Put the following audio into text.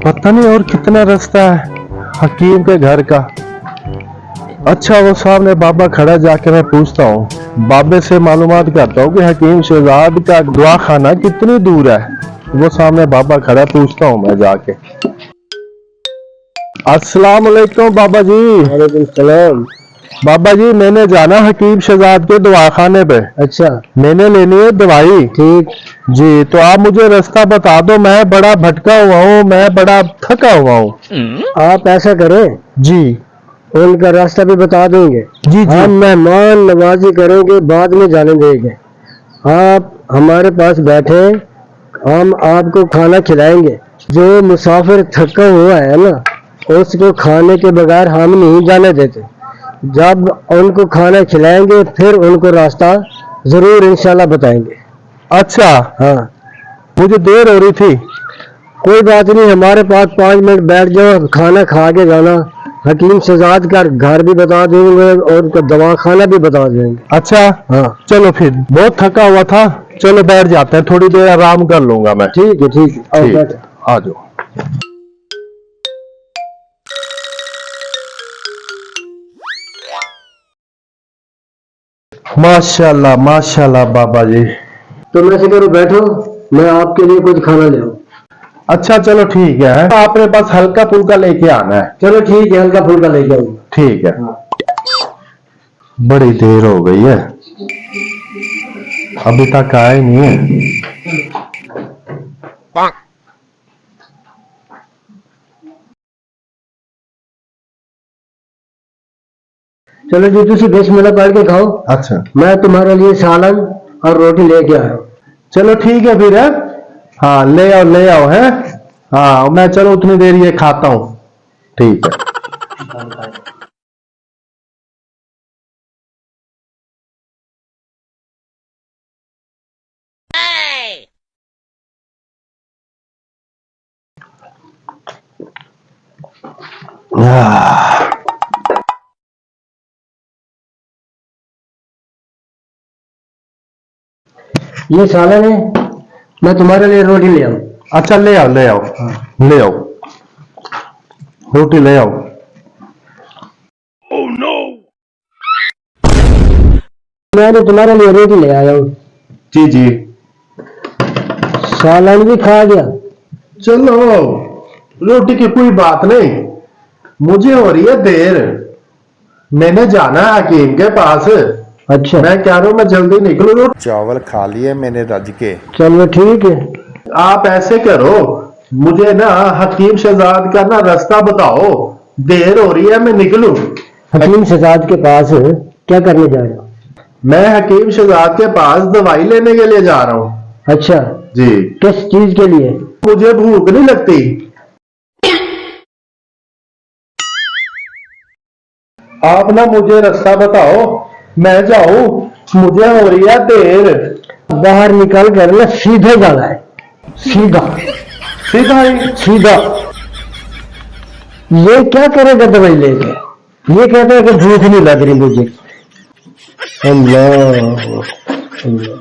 पता नहीं और कितना रास्ता है हकीम के घर का। अच्छा वो सामने बाबा खड़ा, जाके मैं पूछता हूँ, बाबे से मालूमात करता हूँ कि हकीम शहजाद का दुआ खाना कितनी दूर है। वो सामने बाबा खड़ा, पूछता हूँ मैं जाके। अस्सलाम वालेकुम बाबा जी। वालेकुम सलाम। बाबा जी मैंने जाना हकीम शहजाद के दवाखाने पे। अच्छा। मैंने लेनी है दवाई। ठीक जी, तो आप मुझे रास्ता बता दो, मैं बड़ा भटका हुआ हूँ, मैं बड़ा थका हुआ हूँ। आप ऐसा करें, जी उनका रास्ता भी बता देंगे। जी जी। हम मेहमान नवाजी करेंगे, बाद में जाने देंगे। आप हमारे पास बैठे, हम आपको खाना खिलाएंगे। जो मुसाफिर थका हुआ है ना, उसको खाने के बगैर हम नहीं जाने देते। जब उनको खाना खिलाएंगे फिर उनको रास्ता जरूर इंशाल्लाह बताएंगे। अच्छा, हाँ, मुझे देर हो रही थी। कोई बात नहीं, हमारे पास 5 मिनट बैठ जाओ, खाना खा के जाना। हकीम शहजाद का घर भी बता देंगे और उनका दवाखाना भी बता देंगे। अच्छा हाँ चलो, फिर बहुत थका हुआ था, चलो बैठ जाते हैं, थोड़ी देर आराम कर लूंगा मैं। ठीक है, ठीक है, आओ ठीक, बैठो। आ जाओ। माशाल्लाह माशाल्लाह बाबा जी। तुम ऐसे करो, बैठो, मैं आपके लिए कुछ खाना ले आऊं। अच्छा चलो ठीक है, आपने पास हल्का फुल्का लेके आना है। चलो ठीक है, हल्का फुल्का लेके आऊंगा। ठीक है। हाँ। बड़ी देर हो गई है, अभी तक आए नहीं है। चलो जी, तुम बिस्मिल्लाह पढ़ के खाओ। अच्छा मैं तुम्हारे लिए सालन और रोटी लेके आया हूं। चलो ठीक है फिर है। हाँ ले आओ है। हाँ मैं चलो उतनी देर ये खाता हूँ। ठीक है। ये सालन है, मैं तुम्हारे लिए रोटी ले आऊं। अच्छा ले आओ ले आओ। हाँ। ले आओ, रोटी ले आओ। मैंने तुम्हारे लिए रोटी ले आया हूं। जी जी। सालन भी खा गया। चलो रोटी की कोई बात नहीं, मुझे हो रही है देर, मैंने जाना है हकीम के पास। अच्छा, मैं कह रहा हूँ मैं जल्दी निकलूँ। चावल खा लिए मैंने रज के। चलो ठीक है। आप ऐसे करो, मुझे ना हकीम शहजाद का ना रास्ता बताओ, देर हो रही है, मैं निकलूं। हकीम शहजाद के पास क्या करने जा रहे हो? मैं हकीम शहजाद के पास दवाई लेने के लिए जा रहा हूँ। अच्छा, जी। किस चीज के लिए? मुझे भूख नहीं लगती, आप ना मुझे रास्ता बताओ, मैं जाऊं, मुझे हो रही है देर। बाहर निकल कर ना सीधे जाना है, सीधा सीधा ही? सीधा। ये क्या करेगा दवाई लेके? ये कहता है कि भूख नहीं लग रही मुझे। अल्लाह अल्लाह।